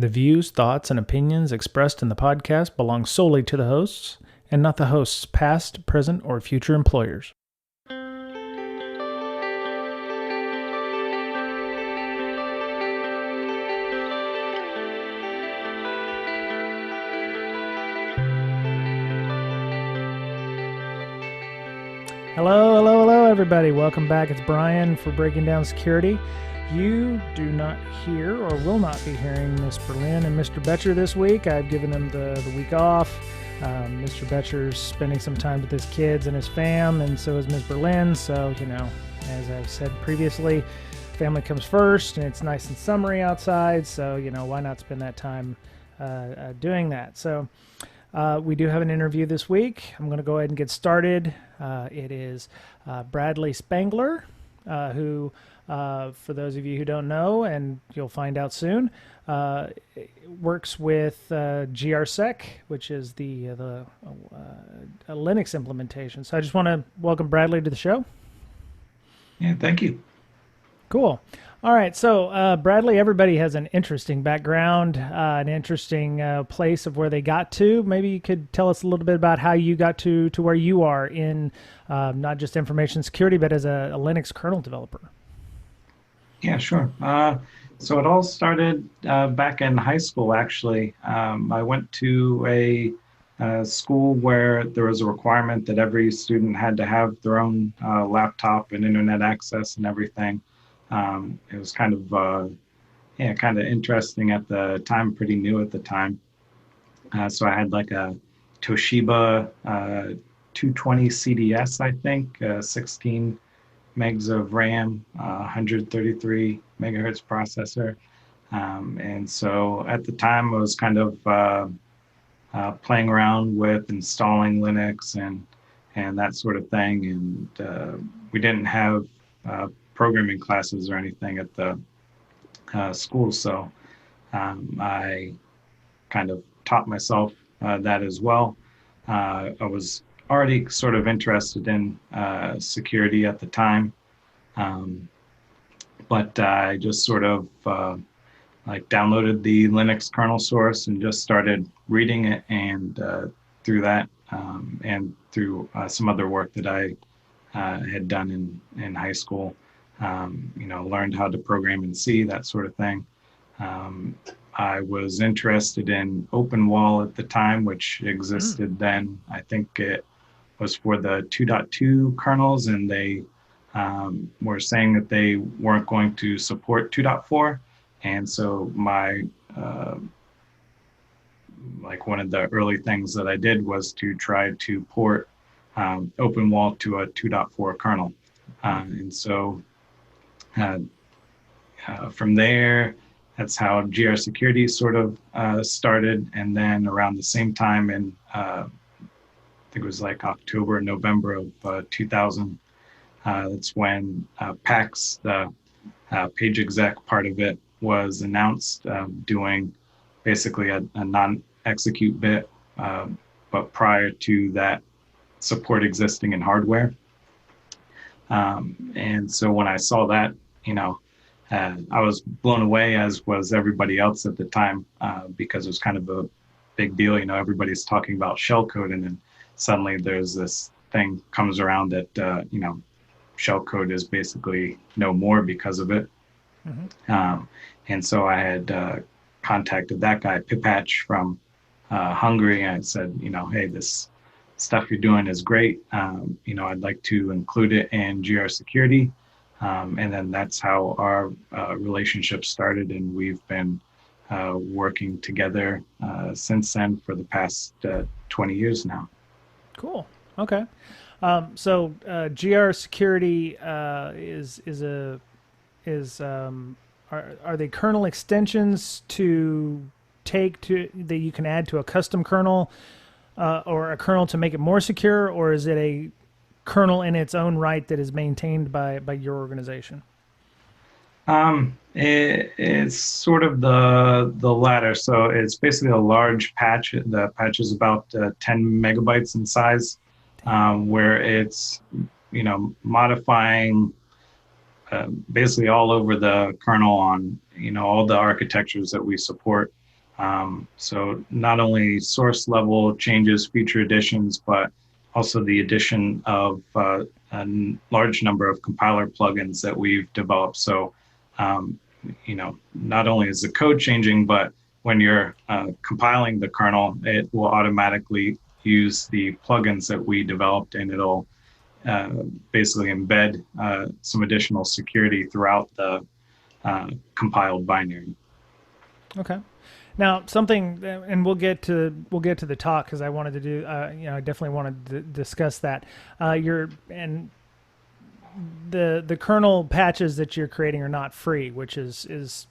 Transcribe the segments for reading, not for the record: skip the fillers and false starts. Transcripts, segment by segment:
The views, thoughts, and opinions expressed in the podcast belong solely to the hosts and not the host's past, present, or future employers. Hello, everybody. Welcome back. It's Brian for Breaking Down Security. You do not hear or will not be hearing Miss Berlin and Mr. Betcher this week. I've given them the week off. Mr. Betcher's spending some time with his kids and his fam, and so is Miss Berlin. So, as I've said previously, family comes first, and it's nice and summery outside. So, why not spend that time doing that? So, we do have an interview this week. I'm going to go ahead and get started. It is Bradley Spengler, who, for those of you who don't know, and you'll find out soon, works with grsec, which is the a Linux implementation. So I just want to welcome Bradley to the show. Yeah, thank you. Cool. All right, so Bradley, everybody has an interesting background, an interesting place of where they got to. Maybe you could tell us a little bit about how you got to where you are in not just information security, but as a Linux kernel developer. Yeah, sure. So it all started back in high school, actually. I went to a school where there was a requirement that every student had to have their own laptop and internet access and everything. It was kind of interesting at the time, pretty new at the time. So I had like a Toshiba 220 CDS, I think, 16 megs of RAM, 133 megahertz processor. And so at the time I was kind of playing around with installing Linux and that sort of thing. And we didn't have programming classes or anything at the school. So I kind of taught myself that as well. I was already sort of interested in security at the time. But I just sort of downloaded the Linux kernel source and just started reading it. And through that and through some other work that I had done in high school, learned how to program in C, that sort of thing. I was interested in OpenWall at the time, which existed then. I think it was for the 2.2 kernels, and they were saying that they weren't going to support 2.4. And so my one of the early things that I did was to try to port OpenWall to a 2.4 kernel. And so from there, that's how grsecurity sort of started. And then around the same time in, I think it was like October, November of 2000, that's when PAX, the page exec part of it, was announced, doing basically a non-execute bit, but prior to that support existing in hardware. And so when I saw that, I was blown away, as was everybody else at the time, because it was kind of a big deal. Everybody's talking about shellcode, and then suddenly there's this thing comes around that, shellcode is basically no more because of it. Mm-hmm. And so I had contacted that guy, Pipatch from Hungary, and I said, hey, this stuff you're doing is great. I'd like to include it in grsecurity. And then that's how our relationship started, and we've been working together since then for the past 20 years now. Cool. Okay. So grsecurity are they kernel extensions that you can add to a custom kernel, or a kernel to make it more secure, or is it a kernel in its own right that is maintained by your organization? It's sort of the latter. So it's basically a large patch. The patch is about 10 megabytes in size, where it's modifying basically all over the kernel on all the architectures that we support. So not only source level changes, feature additions, but also the addition of a large number of compiler plugins that we've developed. So, not only is the code changing, but when you're compiling the kernel, it will automatically use the plugins that we developed, and it'll uh, basically embed some additional security throughout the compiled binary. Okay. Now, something, and we'll get to the talk because I wanted to do, I definitely wanted to discuss that. Your and the kernel patches that you're creating are not free, which is,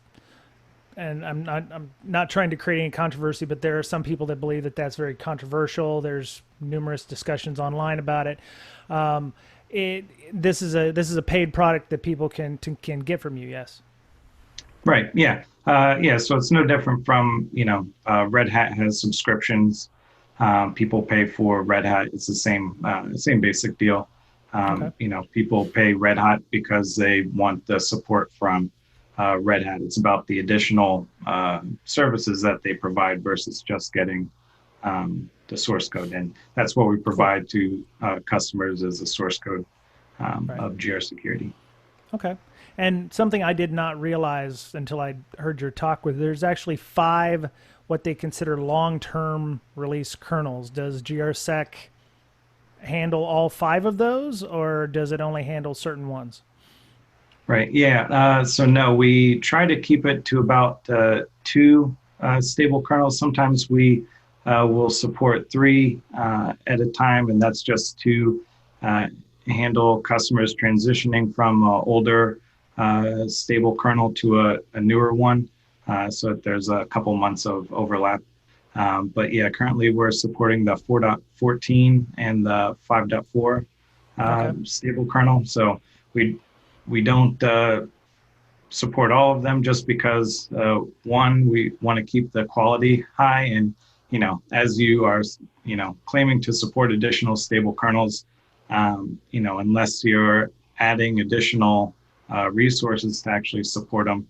and I'm not trying to create any controversy, but there are some people that believe that that's very controversial. There's numerous discussions online about it. Um, this is a paid product that people can get from you. Yes. Right. Yeah. Yeah. So it's no different from, Red Hat has subscriptions. People pay for Red Hat. It's the same basic deal. Okay. People pay Red Hat because they want the support from Red Hat. It's about the additional services that they provide versus just getting the source code. And that's what we Cool. provide to customers as a source code Right. of grsecurity. Okay. And something I did not realize until I heard your talk with, there's actually five what they consider long-term release kernels. Does grsec handle all five of those, or does it only handle certain ones? Right. Yeah. So no, we try to keep it to about two stable kernels. Sometimes we will support three at a time, and that's just to uh, handle customers transitioning from an older stable kernel to a newer one. So that there's a couple months of overlap. But yeah, currently we're supporting the 4.14 and the 5.4 Okay. stable kernel. So we don't support all of them just because one, we want to keep the quality high, and as you are claiming to support additional stable kernels, unless you're adding additional resources to actually support them,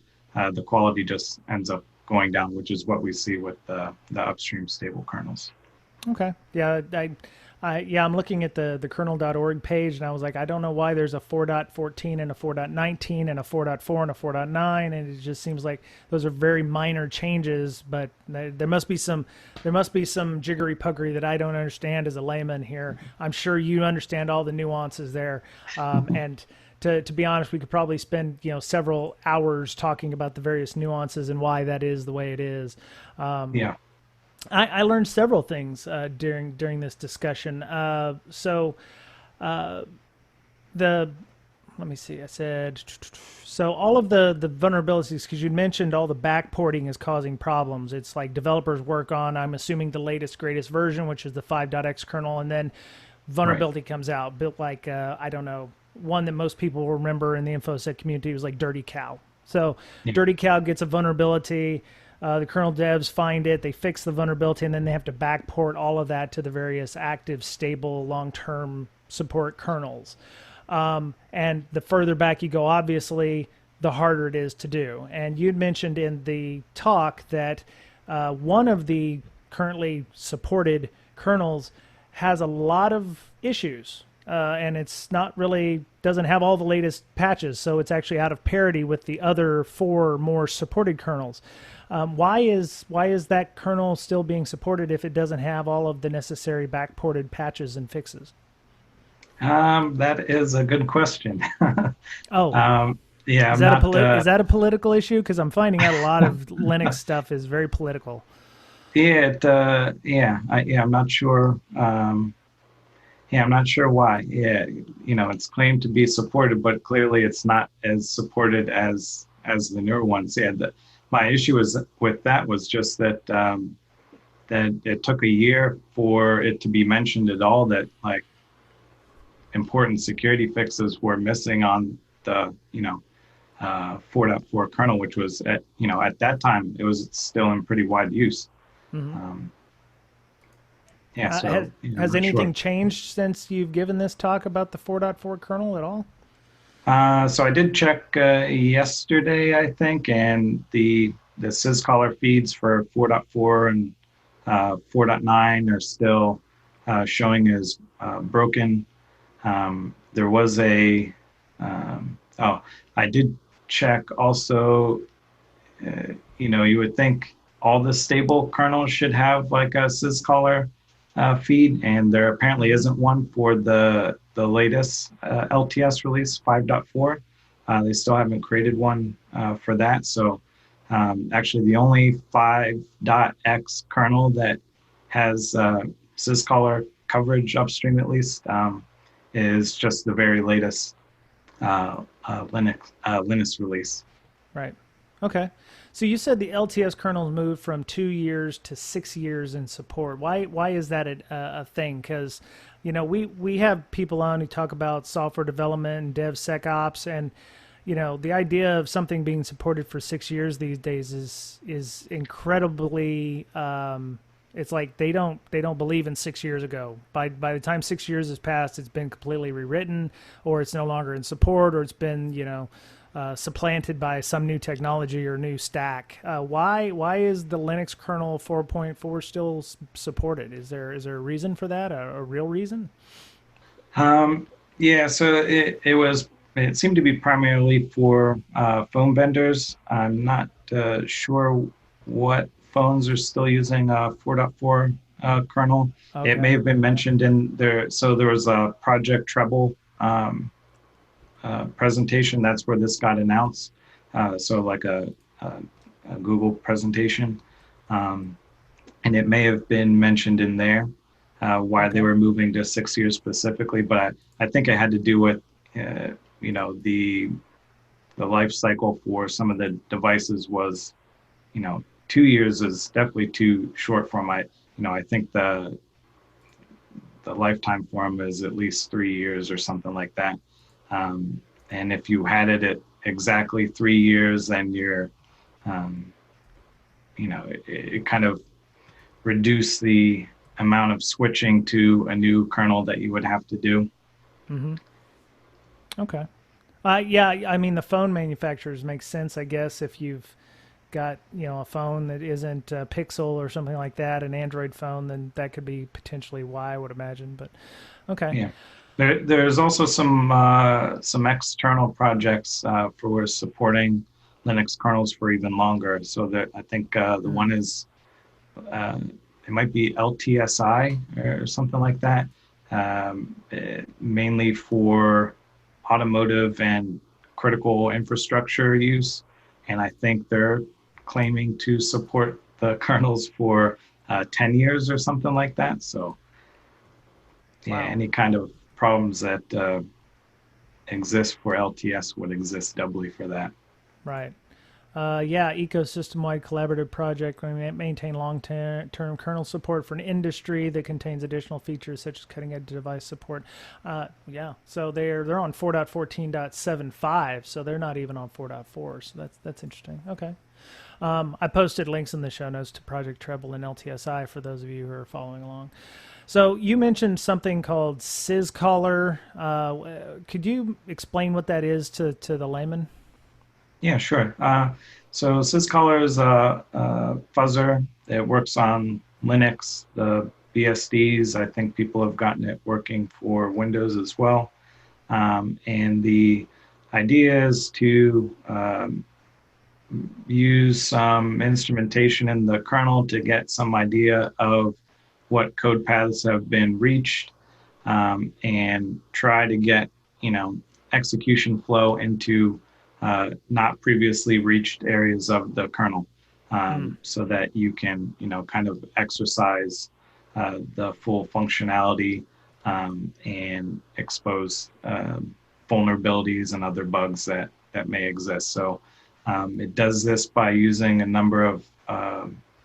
the quality just ends up going down, which is what we see with the upstream stable kernels. Okay. Yeah, I'm looking at the kernel.org page, and I was like, I don't know why there's a 4.14 and a 4.19 and a 4.4 and a 4.9, and it just seems like those are very minor changes, but there must be some jiggery puggery that I don't understand as a layman here. I'm sure you understand all the nuances there, and to be honest, we could probably spend several hours talking about the various nuances and why that is the way it is. Um, Yeah. I learned several things during this discussion. Uh, the let me see. I said so. All of the vulnerabilities, because you mentioned all the backporting is causing problems. It's like developers work on, I'm assuming, the latest greatest version, which is the 5.x kernel, and then Right. vulnerability comes out. Built like I don't know, one that most people remember in the InfoSec community was like Dirty Cow. So Yeah. Dirty Cow gets a vulnerability. The kernel devs find it, they fix the vulnerability, and then they have to backport all of that to the various active, stable, long-term support kernels. And the further back you go, obviously, the harder it is to do. And you'd mentioned in the talk that one of the currently supported kernels has a lot of issues. And it's not really doesn't have all the latest patches, so it's actually out of parity with the other four more supported kernels. Why is that kernel still being supported if it doesn't have all of the necessary backported patches and fixes? That is a good question. Oh, Yeah, is I'm that a not. is that a political issue? Because I'm finding out a lot of Linux stuff is very political. Yeah, I'm not sure. Yeah, I'm not sure why. Yeah, it's claimed to be supported, but clearly it's not as supported as the newer ones. Yeah, my issue is with that was just that it took a year for it to be mentioned at all that like important security fixes were missing on the 4.4 kernel, which was at that time it was still in pretty wide use. Hmm. Um, yeah, Has so I'm has not sure. anything changed since you've given this talk about the 4.4 kernel at all? So I did check yesterday, I think, and the Syscaller feeds for 4.4 and 4.9 are still showing as broken. There was I did check also, you would think all the stable kernels should have like a syscaller feed, and there apparently isn't one for the latest LTS release 5.4. They still haven't created one for that. So actually, the only 5.x kernel that has syscaller coverage upstream, at least, is just the very latest Linux release. Right. Okay. So you said the LTS kernels moved from 2 years to 6 years in support. Why is that a thing? Because we have people on who talk about software development and DevSecOps, and the idea of something being supported for 6 years these days is incredibly. It's like they don't believe in 6 years ago. By the time 6 years has passed, it's been completely rewritten, or it's no longer in support, or it's been supplanted by some new technology or new stack. Why is the Linux kernel 4.4 still supported? Is there a reason for that? A real reason? Yeah, so it seemed to be primarily for phone vendors. I'm not sure what phones are still using 4.4 kernel. It Okay. may have been mentioned in there. So there was a Project Treble presentation. That's where this got announced. So like a Google presentation. And it may have been mentioned in there why they Okay. were moving to 6 years specifically. But I think it had to do with, the life cycle for some of the devices was, 2 years is definitely too short for my, I think the lifetime for them is at least 3 years or something like that. Um, and if you had it at exactly 3 years, then um, it kind of reduced the amount of switching to a new kernel that you would have to do. Mm-hmm. Okay. Yeah, I mean the phone manufacturers make sense, I guess, if you've got a phone that isn't a Pixel or something like that, an Android phone, then that could be potentially why I would imagine. But okay. Yeah. There's also some external projects for supporting Linux kernels for even longer. So that I think the Mm. one is uh, it might be LTSI or something like that, mainly for automotive and critical infrastructure use. And I think they're claiming to support the kernels for 10 years or something like that. So yeah, Wow. any kind of problems that exist for LTS would exist doubly for that. Right. Yeah, ecosystem-wide collaborative project. We maintain long-term kernel support for an industry that contains additional features such as cutting-edge device support. Yeah, so they're on 4.14.75, so they're not even on 4.4. So that's interesting. Okay. I posted links in the show notes to Project Treble and LTSI for those of you who are following along. So you mentioned something called Syscaller. Could you explain what that is to the layman? Yeah, sure. So Syscaller is a fuzzer. It works on Linux, the BSDs. I think people have gotten it working for Windows as well. And the idea is to use some instrumentation in the kernel to get some idea of what code paths have been reached, and try to get execution flow into not previously reached areas of the kernel, Hmm. so that you can kind of exercise the full functionality, and expose vulnerabilities and other bugs that may exist. So it does this by using a number of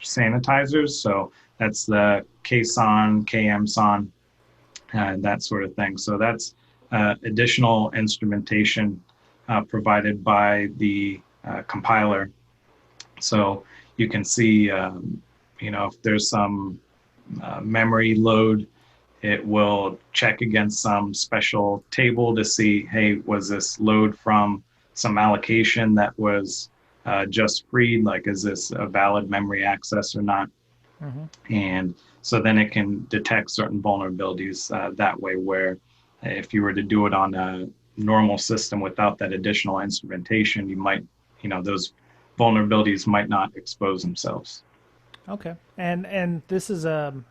sanitizers. So that's the KSON, KMSON, that sort of thing. So that's additional instrumentation provided by the compiler. So you can see, if there's some memory load, it will check against some special table to see, hey, was this load from some allocation that was just freed, like is this a valid memory access or not? And so then it can detect certain vulnerabilities that way, where if you were to do it on a normal system without that additional instrumentation, you might, those vulnerabilities might not expose themselves. Okay. And this is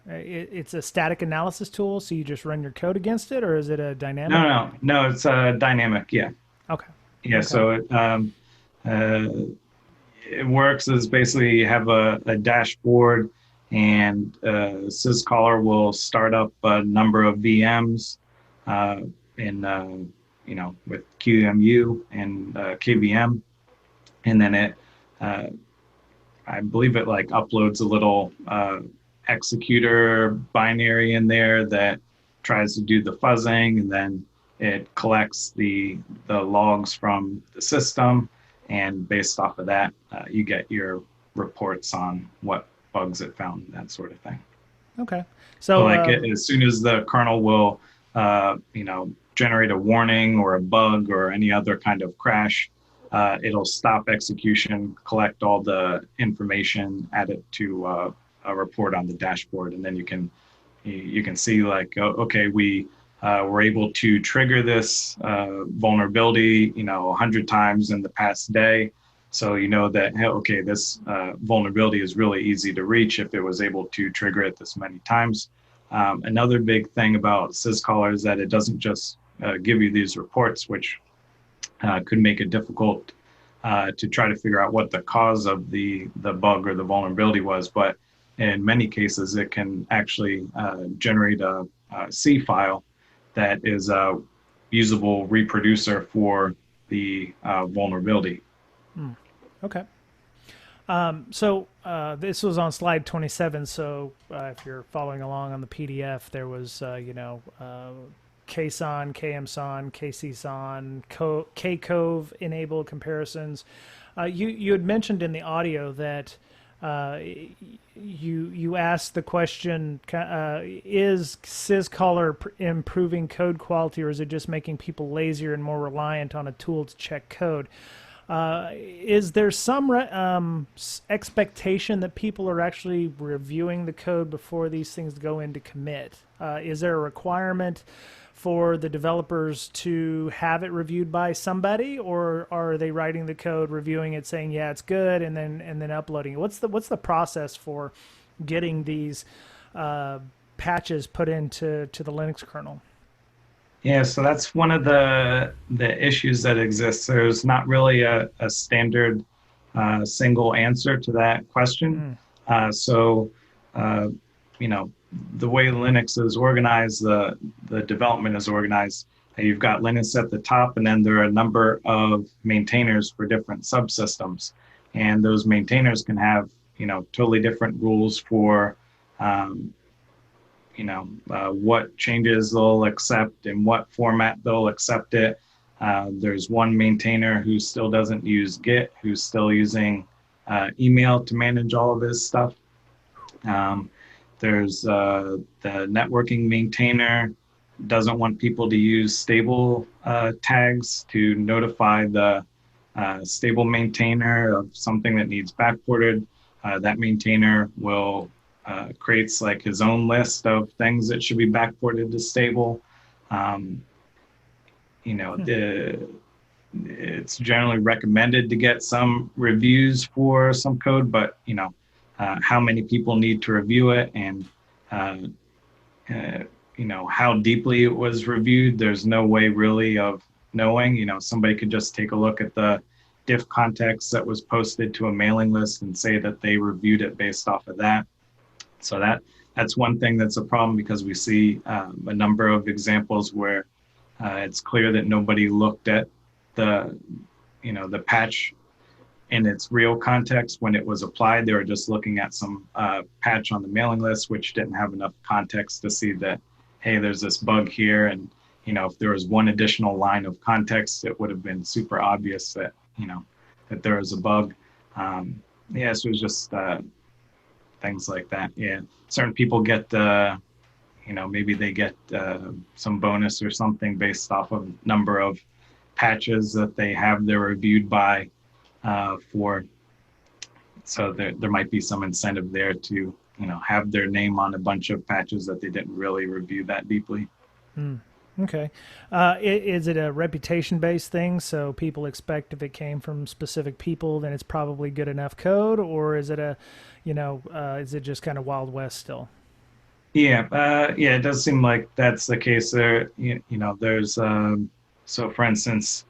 it's a static analysis tool, so you just run your code against it, or is it a dynamic? No, it's dynamic. Yeah. Okay. Yeah. Okay. So uh, it works as basically you have a dashboard, and Syscaller will start up a number of VMs uh, in with QEMU and KVM, and then uh, I believe it like uploads a little executor binary in there that tries to do the fuzzing, and then it collects the logs from the system, and based off of that, you get your reports on what bugs it found, that sort of thing. Okay. So So like as soon as the kernel will, generate a warning or a bug or any other kind of crash, it'll stop execution, collect all the information, add it to a report on the dashboard, and then you can see like, okay, we were able to trigger this vulnerability, 100 times in the past day. So you know that, hey, okay, this vulnerability is really easy to reach if it was able to trigger it this many times. Another big thing about Syscaller is that it doesn't just give you these reports, which could make it difficult to try to figure out what the cause of the bug or the vulnerability was. But in many cases, it can actually generate a C file that is a usable reproducer for the vulnerability. okay. This was on slide 27. So if you're following along on the PDF, there was KSON, KMSON, KCSON, KCOVE enabled comparisons. You had mentioned in the audio that you asked the question: is Syscaller improving code quality, or is it just making people lazier and more reliant on a tool to check code? Is there some expectation that people are actually reviewing the code before these things go into commit? Is there a requirement for the developers to have it reviewed by somebody, or are they writing the code, reviewing it, saying yeah it's good, and then uploading it? What's the process for getting these patches put into the Linux kernel? Yeah, so that's one of the issues that exists. There's not really a standard single answer to that question. So, uh, you know, the way Linux is organized, the development is organized. You've got Linux at the top, and then there are a number of maintainers for different subsystems, and those maintainers can have totally different rules for um, what changes they'll accept, in what format they'll accept it. There's one maintainer who still doesn't use Git, who's still using email to manage all of his stuff. There's the networking maintainer doesn't want people to use stable tags to notify the stable maintainer of something that needs backported. That maintainer will creates like his own list of things that should be backported to stable. Um, it's generally recommended to get some reviews for some code, but how many people need to review it, and uh, uh, how deeply it was reviewed. There's no way really of knowing. Somebody could just take a look at the diff context that was posted to a mailing list and say that they reviewed it based off of that. So that's one thing that's a problem, because we see a number of examples where it's clear that nobody looked at the the patch in its real context when it was applied. They were just looking at some patch on the mailing list, which didn't have enough context to see that, hey, there's this bug here, and if there was one additional line of context, it would have been super obvious that that there was a bug. Yeah, so it was just things like that. Yeah, certain people get maybe they get some bonus or something based off of number of patches that they have they're reviewed by. for. So there might be some incentive there to have their name on a bunch of patches that they didn't really review that deeply. Okay. Is it a reputation-based thing? So people expect if it came from specific people, then it's probably good enough code, or is it is it just kind of Wild West still? Yeah, it does seem like that's the case there. There's so for instance,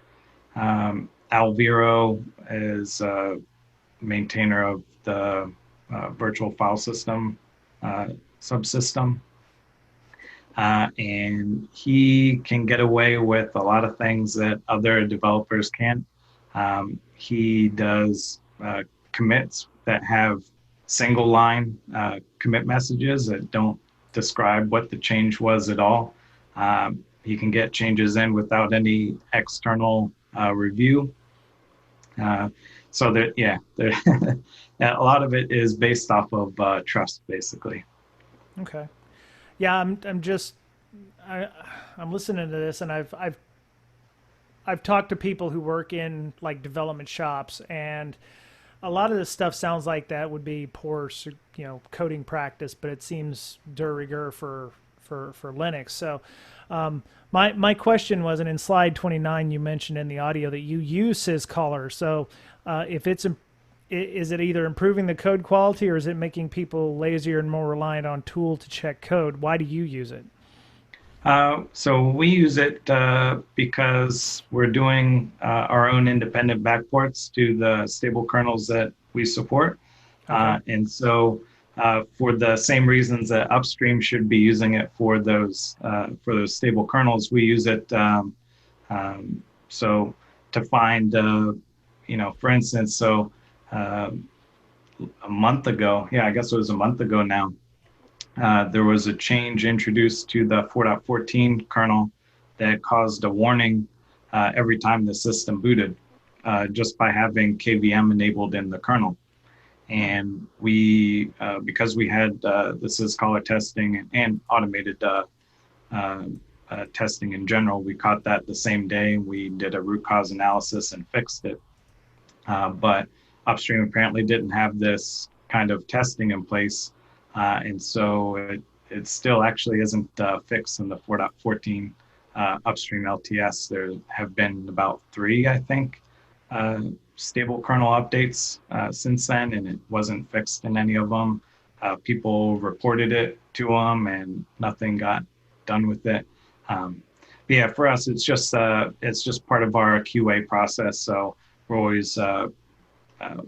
Alviro is a maintainer of the virtual file system uh, subsystem. And he can get away with a lot of things that other developers can't. He does commits that have single line commit messages that don't describe what the change was at all. He can get changes in without any external review. Uh, so that there, a lot of it is based off of trust, basically. Okay. Yeah, I'm just I, I'm listening to this, and I've talked to people who work in like development shops, and a lot of this stuff sounds like that would be poor, coding practice, but it seems de rigueur for Linux. So, my question was, and in slide 29, you mentioned in the audio that you use Syscaller. So, if it's is it either improving the code quality or is it making people lazier and more reliant on tool to check code? Why do you use it? So we use it because we're doing our own independent backports to the stable kernels that we support. Okay. And so for the same reasons that upstream should be using it for those stable kernels, we use it so to find, for instance, so uh, a month ago, yeah, I guess it was a month ago now, there was a change introduced to the 4.14 kernel that caused a warning every time the system booted, just by having KVM enabled in the kernel. And we, because we had the Syscaller testing and automated testing in general, we caught that the same day. We did a root cause analysis and fixed it. But upstream apparently didn't have this kind of testing in place. And so it still actually isn't fixed in the 4.14 upstream LTS. There have been about 3, I think, stable kernel updates since then, and it wasn't fixed in any of them. People reported it to them, and nothing got done with it. But yeah, for us, it's just part of our QA process. So we're always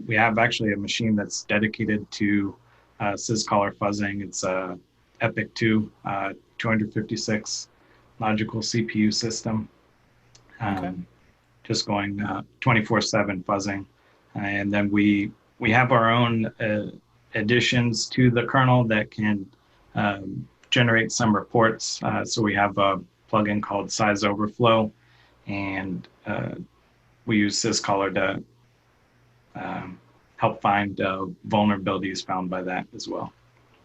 we have actually a machine that's dedicated to Syscaller fuzzing. It's a Epic 2 256 logical CPU system. Okay. Just going 24/7 fuzzing, and then we have our own additions to the kernel that can generate some reports. So we have a plugin called Size Overflow, and we use Syscaller to help find vulnerabilities found by that as well.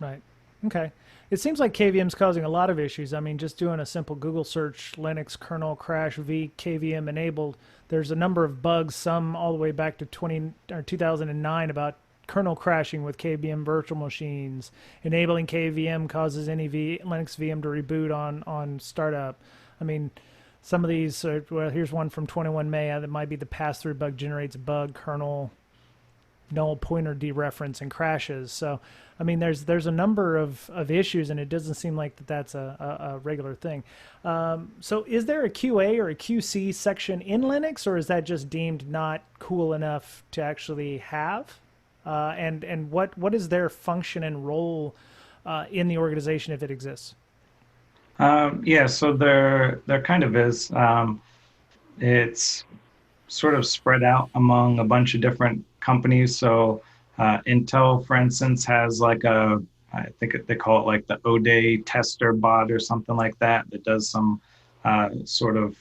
Right. Okay. It seems like KVM is causing a lot of issues. I mean, just doing a simple Google search, Linux kernel crash v KVM enabled, there's a number of bugs, some all the way back to 2009 about kernel crashing with KVM virtual machines. Enabling KVM causes any Linux VM to reboot on startup. I mean, some of these are, well, here's one from 21 May that might be the pass-through bug generates bug kernel null pointer dereference and crashes. So, I mean, there's a number of issues, and it doesn't seem like that's a regular thing. So, is there a QA or a QC section in Linux, or is that just deemed not cool enough to actually have? And what is their function and role in the organization if it exists? Yeah, so there kind of is. It's sort of spread out among a bunch of different companies. So Intel, for instance, has like I think they call it like the O-Day tester bot or something like that, that does some sort of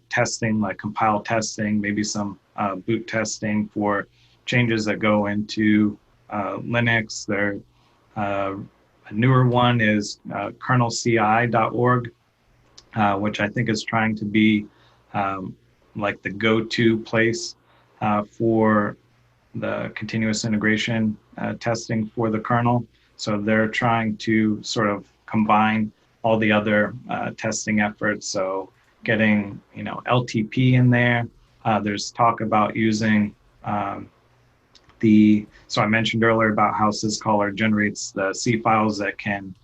testing, like compile testing, maybe some boot testing for changes that go into Linux. A newer one is kernelci.org, which I think is trying to be like the go-to place for the continuous integration testing for the kernel. So they're trying to sort of combine all the other testing efforts. So getting, LTP in there. There's talk about using so I mentioned earlier about how Syscaller generates the C files that can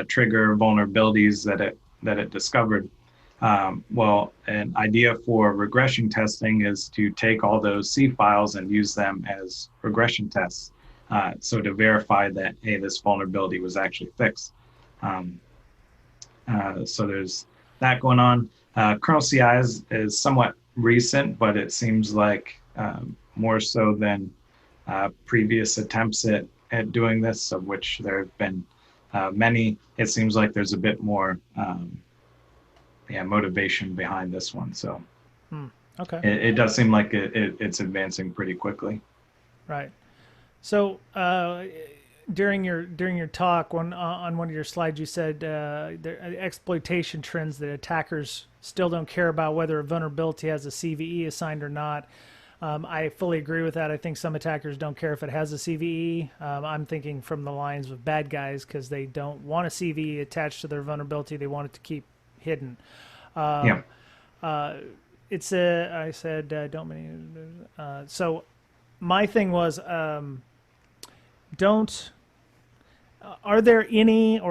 trigger vulnerabilities that it discovered. Well, an idea for regression testing is to take all those C files and use them as regression tests. So to verify that, hey, this vulnerability was actually fixed. So there's that going on. Kernel CI is somewhat recent, but it seems like more so than previous attempts at doing this, of which there have been many. It seems like there's a bit more motivation behind this one. So Okay. it does seem like it's advancing pretty quickly. Right. So during your talk on one of your slides, you said the exploitation trends that attackers still don't care about whether a vulnerability has a CVE assigned or not. I fully agree with that. I think some attackers don't care if it has a CVE. I'm thinking from the lines of bad guys because they don't want a CVE attached to their vulnerability. They want it to keep hidden. Yeah. It's a. I said don't many. So my thing was don't. Are there any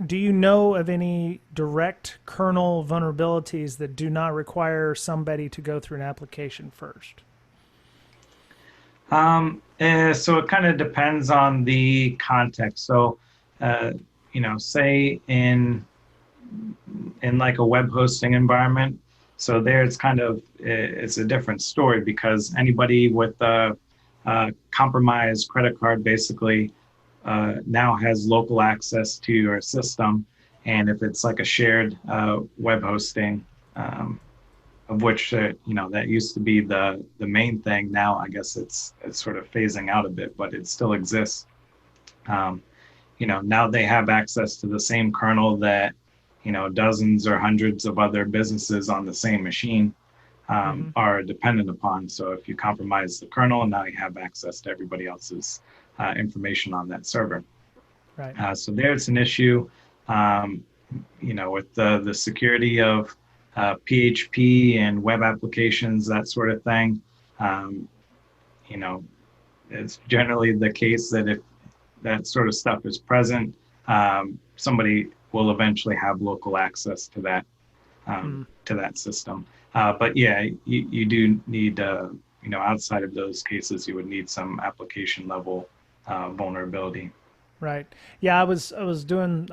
do you know of any direct kernel vulnerabilities that do not require somebody to go through an application first? So it kind of depends on the context. So, say in like a web hosting environment. So there it's a different story because anybody with a compromised credit card basically now has local access to your system. And if it's like a shared web hosting, of which that used to be the main thing. Now I guess it's sort of phasing out a bit, but it still exists. Now they have access to the same kernel that dozens or hundreds of other businesses on the same machine are dependent upon. So if you compromise the kernel, now you have access to everybody else's information on that server. Right. So there it's an issue, with the security of PHP and web applications, that sort of thing. It's generally the case that if that sort of stuff is present, somebody will eventually have local access to that system. But yeah, you do need, outside of those cases, you would need some application level vulnerability. Right. Yeah, I was doing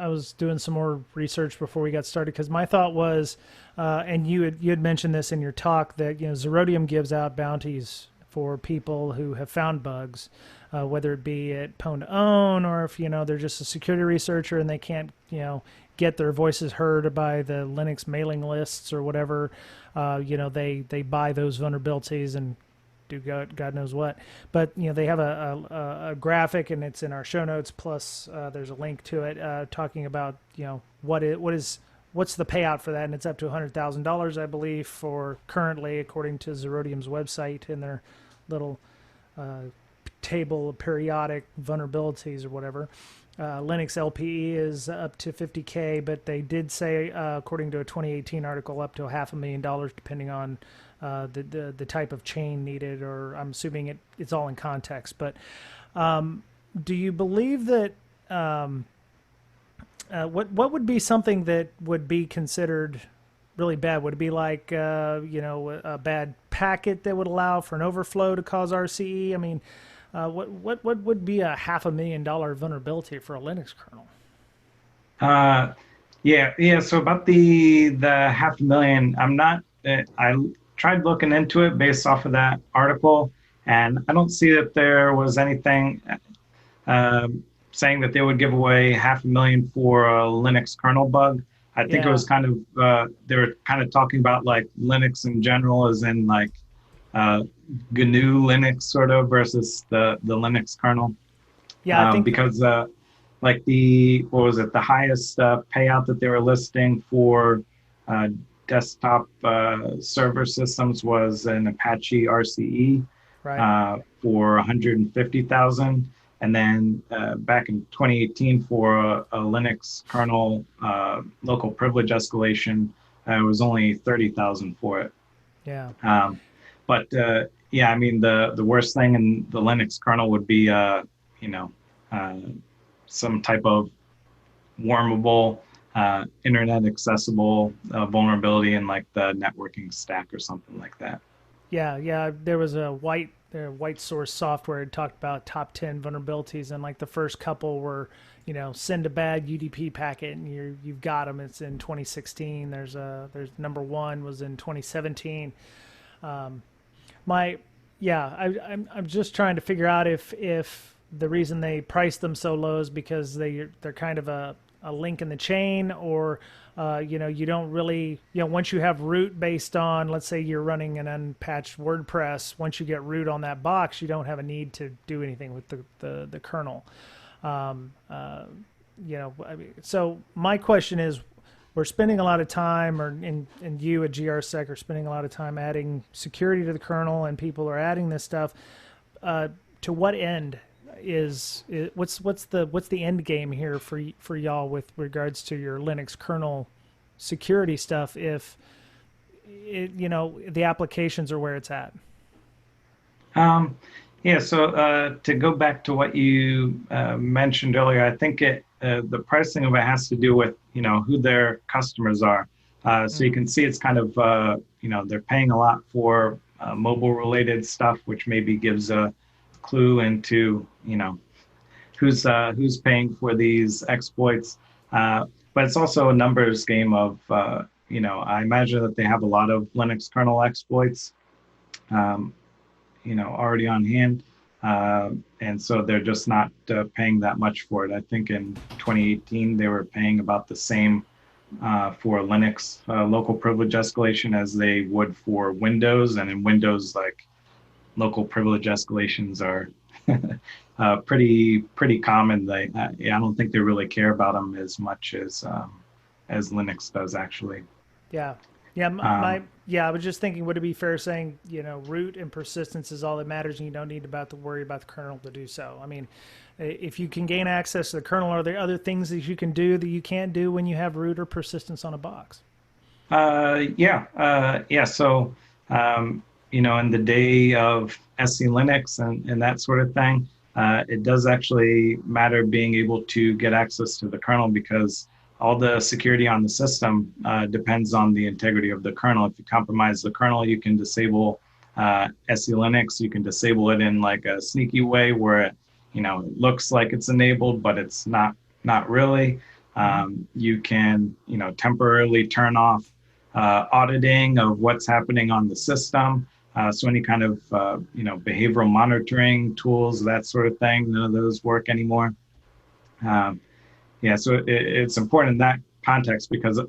some more research before we got started because my thought was, and you had mentioned this in your talk that Zerodium gives out bounties for people who have found bugs, whether it be at Pwn to Own or if they're just a security researcher and they can't get their voices heard by the Linux mailing lists or whatever. They buy those vulnerabilities and do God knows what, but they have a graphic and it's in our show notes. Plus, there's a link to it talking about what's the payout for that, and it's up to $100,000, I believe, for currently, according to Zerodium's website in their little table of periodic vulnerabilities or whatever. Linux LPE is up to $50K, but they did say, according to a 2018 article, up to $500,000 depending on the type of chain needed, or I'm assuming it's all in context. But do you believe that what would be something that would be considered really bad? Would it be like a bad packet that would allow for an overflow to cause RCE? I mean, what would be a $500,000 vulnerability for a Linux kernel? Yeah. So about the $500,000, I'm not. I tried looking into it based off of that article, and I don't see that there was anything saying that they would give away $500,000 for a Linux kernel bug. I think it was kind of they were kind of talking about like Linux in general, as in like GNU Linux sort of versus the Linux kernel. Yeah, I think because like what was it, the highest payout that they were listing for desktop server systems was an Apache RCE Right. for 150,000, and then back in 2018 for a Linux kernel local privilege escalation, it was only 30,000 for it. Yeah. Um, but yeah, I mean the worst thing in the Linux kernel would be you know uh, some type of wormable, internet accessible vulnerability in like the networking stack or something like that. Yeah, yeah. There was a white source software that talked about top 10 vulnerabilities, and like the first couple were, send a bad UDP packet, and you've got them. It's in 2016. There's number one was in 2017. Um, my yeah, I'm just trying to figure out if the reason they price them so low is because they're kind of a link in the chain, or you don't really, once you have root based on, let's say you're running an unpatched WordPress, once you get root on that box, you don't have a need to do anything with the kernel. Um, uh, I mean, so my question is, we're spending a lot of time, and you at grsec are spending a lot of time adding security to the kernel, and people are adding this stuff. To what end what's the end game here for y'all with regards to your Linux kernel security stuff? If the applications are where it's at. Um, yeah, so to go back to what you mentioned earlier, I think the pricing of it has to do with who their customers are. So you can see it's kind of they're paying a lot for mobile related stuff, which maybe gives a clue into who's paying for these exploits. But it's also a numbers game of I imagine that they have a lot of Linux kernel exploits. Um, already on hand. And so they're just not paying that much for it. I think in 2018, they were paying about the same for Linux local privilege escalation as they would for Windows. And in Windows, like local privilege escalations are pretty common. I don't think they really care about them as much as Linux does actually. Yeah. Yeah, Um, I was just thinking, would it be fair saying, root and persistence is all that matters, and you don't need to worry about the kernel to do so? I mean, if you can gain access to the kernel, are there other things that you can do that you can't do when you have root or persistence on a box? yeah. So, in the day of SE Linux and that sort of thing, it does actually matter being able to get access to the kernel because all the security on the system depends on the integrity of the kernel. If you compromise the kernel, you can disable SE Linux. You can disable it in like a sneaky way where it looks like it's enabled, but it's not really. You can temporarily turn off auditing of what's happening on the system. So any kind of behavioral monitoring tools, that sort of thing, none of those work anymore. Yeah, so it's important in that context because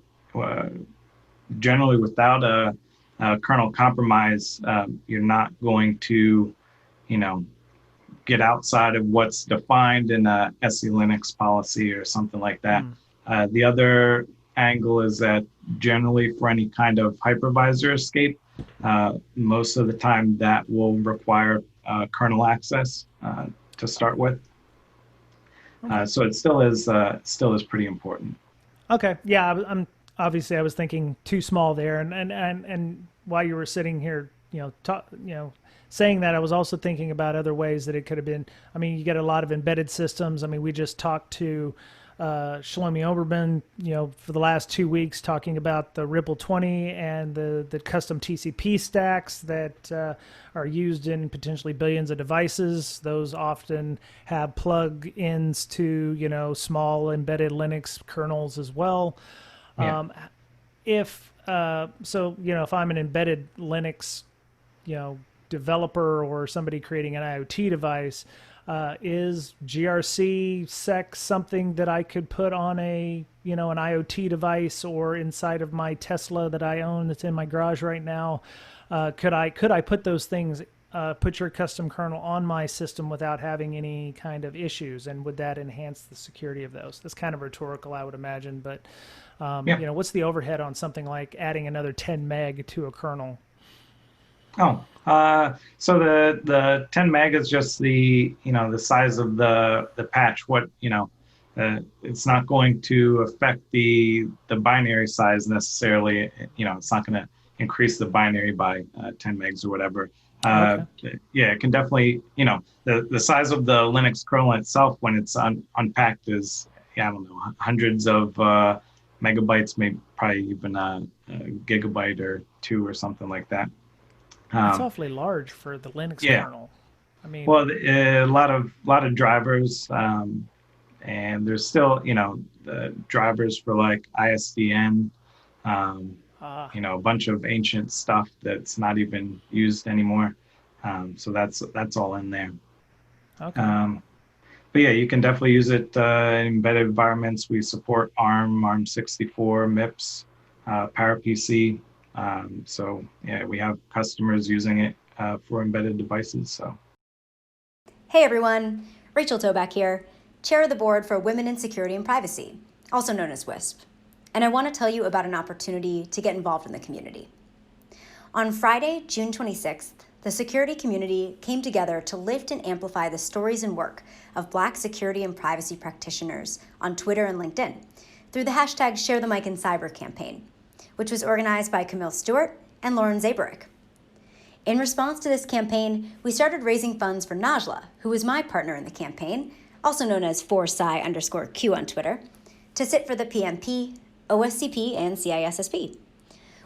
generally without a kernel compromise, you're not going to, you know, get outside of what's defined in a SE Linux policy or something like that. The other angle is that generally for any kind of hypervisor escape, most of the time that will require kernel access to start with. Okay. So it still is pretty important. Okay. Yeah, I'm obviously I was thinking too small there, and while you were sitting here, saying that, I was also thinking about other ways that it could have been. I mean, you get a lot of embedded systems. I mean, we just talked to Shlomi Oberman, for the last 2 weeks, talking about the Ripple 20 and the custom TCP stacks that are used in potentially billions of devices. Those often have plug-ins to small embedded Linux kernels as well. Yeah. If I'm an embedded Linux, developer or somebody creating an IoT device, is grsec something that I could put on an IoT device or inside of my Tesla that I own that's in my garage right now? Could I put those things put your custom kernel on my system without having any kind of issues? And would that enhance the security of those? That's kind of rhetorical, I would imagine. But Yeah. what's the overhead on something like adding another 10 meg to a kernel? Oh, so the 10 meg is just the size of the patch. It's not going to affect the binary size necessarily. It's not going to increase the binary by 10 megs or whatever. Uh, Okay. yeah, it can definitely, the size of the Linux kernel itself when it's unpacked is, yeah, I don't know, hundreds of megabytes, maybe probably even a gigabyte or two or something like that. That's Um, awfully large for the Linux yeah, kernel. I mean, well, a lot of drivers, and there's still the drivers for like ISDN, um, uh, a bunch of ancient stuff that's not even used anymore. So that's all in there. okay. Um, but yeah, you can definitely use it in embedded environments. We support ARM, ARM64, MIPS, PowerPC. So yeah, we have customers using it for embedded devices. So. Hey everyone, Rachel Toback here, Chair of the Board for Women in Security and Privacy, also known as WISP. And I want to tell you about an opportunity to get involved in the community. On Friday, June 26th, the security community came together to lift and amplify the stories and work of Black security and privacy practitioners on Twitter and LinkedIn through the hashtag Share the Mic in Cyber campaign, which was organized by Camille Stewart and Lauren Zabarick. In response to this campaign, we started raising funds for Najla, who is my partner in the campaign, also known as 4Sci_Q on Twitter, to sit for the PMP, OSCP, and CISSP.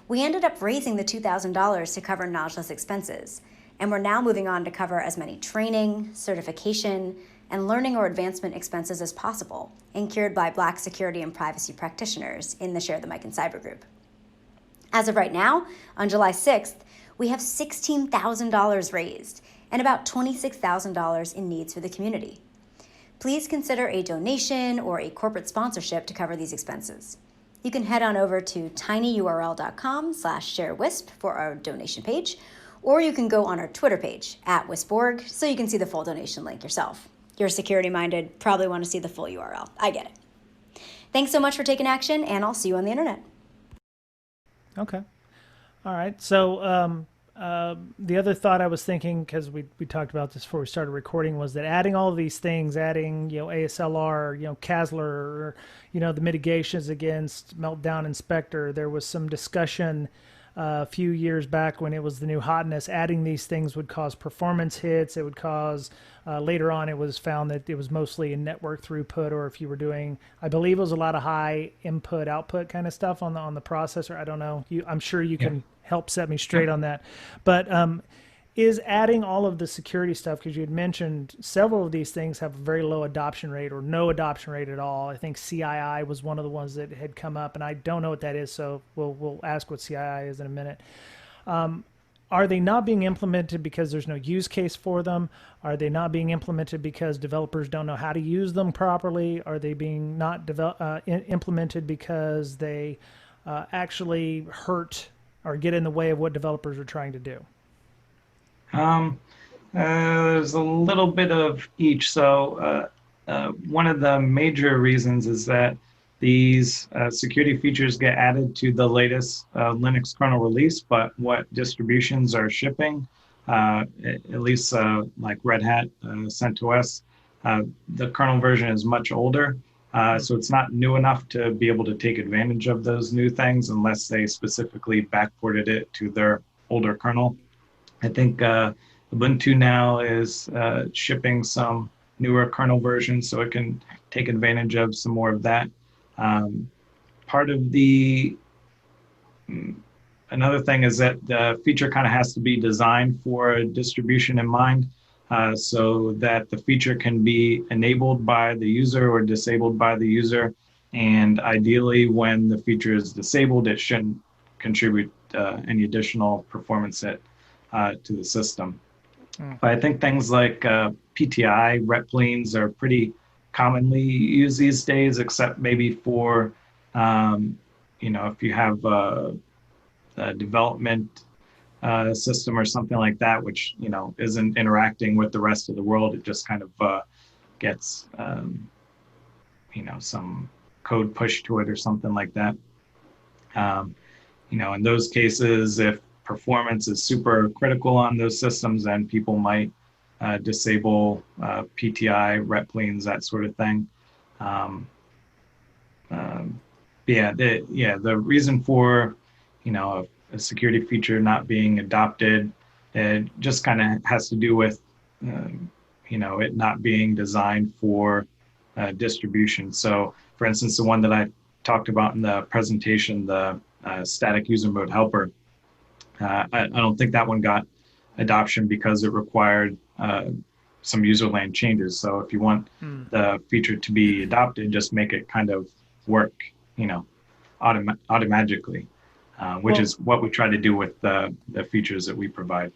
We ended up raising the $2,000 to cover Najla's expenses, and we're now moving on to cover as many training, certification, and learning or advancement expenses as possible, incurred by Black security and privacy practitioners in the Share the Mic in Cyber group. As of right now, on July 6th, we have $16,000 raised and about $26,000 in needs for the community. Please consider a donation or a corporate sponsorship to cover these expenses. You can head on over to tinyurl.com/sharewisp for our donation page, or you can go on our Twitter page @wisp.org so you can see the full donation link yourself. You're security minded, probably want to see the full URL. I get it. Thanks so much for taking action, and I'll see you on the internet. Okay. All right. So the other thought I was thinking, because we talked about this before we started recording, was that adding all of these things, adding ASLR, CASLR, the mitigations against Meltdown Inspector. There was some discussion a few years back when it was the new hotness. Adding these things would cause performance hits. It would cause later on it was found that it was mostly in network throughput, or if you were doing, I believe it was a lot of high input output kind of stuff on the processor. I don't know. I'm sure you can help set me straight on that. But is adding all of the security stuff, because you had mentioned several of these things have a very low adoption rate or no adoption rate at all. I think CII was one of the ones that had come up, and I don't know what that is, so we'll ask what CII is in a minute. Are they not being implemented because there's no use case for them? Are they not being implemented because developers don't know how to use them properly? Are they being not implemented because they actually hurt or get in the way of what developers are trying to do? There's a little bit of each. So one of the major reasons is that these security features get added to the latest Linux kernel release, but what distributions are shipping, at least like Red Hat, CentOS, the kernel version is much older. So it's not new enough to be able to take advantage of those new things unless they specifically backported it to their older kernel. I think Ubuntu now is shipping some newer kernel versions, so it can take advantage of some more of that. Part of another thing is that the feature kind of has to be designed for a distribution in mind, so that the feature can be enabled by the user or disabled by the user. And ideally, when the feature is disabled, it shouldn't contribute any additional performance hit to the system. But I think things like PTI, repleans are pretty commonly used these days, except maybe for, if you have development system or something like that, which, isn't interacting with the rest of the world. It just kind of gets, some code pushed to it or something like that. In those cases, if performance is super critical on those systems, then people might disable PTI, repleans, that sort of thing. The reason for, a security feature not being adopted, it just kind of has to do with, it not being designed for distribution. So, for instance, the one that I talked about in the presentation, the static user mode helper, I don't think that one got adoption because it required some userland changes. So if you want the feature to be adopted, just make it kind of work, automatically, which is what we try to do with the features that we provide.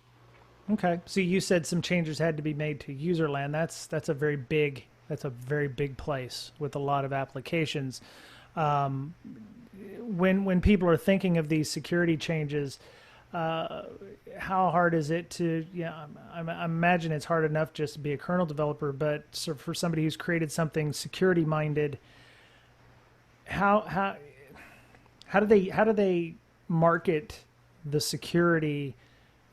Okay, so you said some changes had to be made to userland. That's a very big place with a lot of applications. When people are thinking of these security changes, how hard is it to? I imagine it's hard enough just to be a kernel developer, but for somebody who's created something security minded, how do they market the security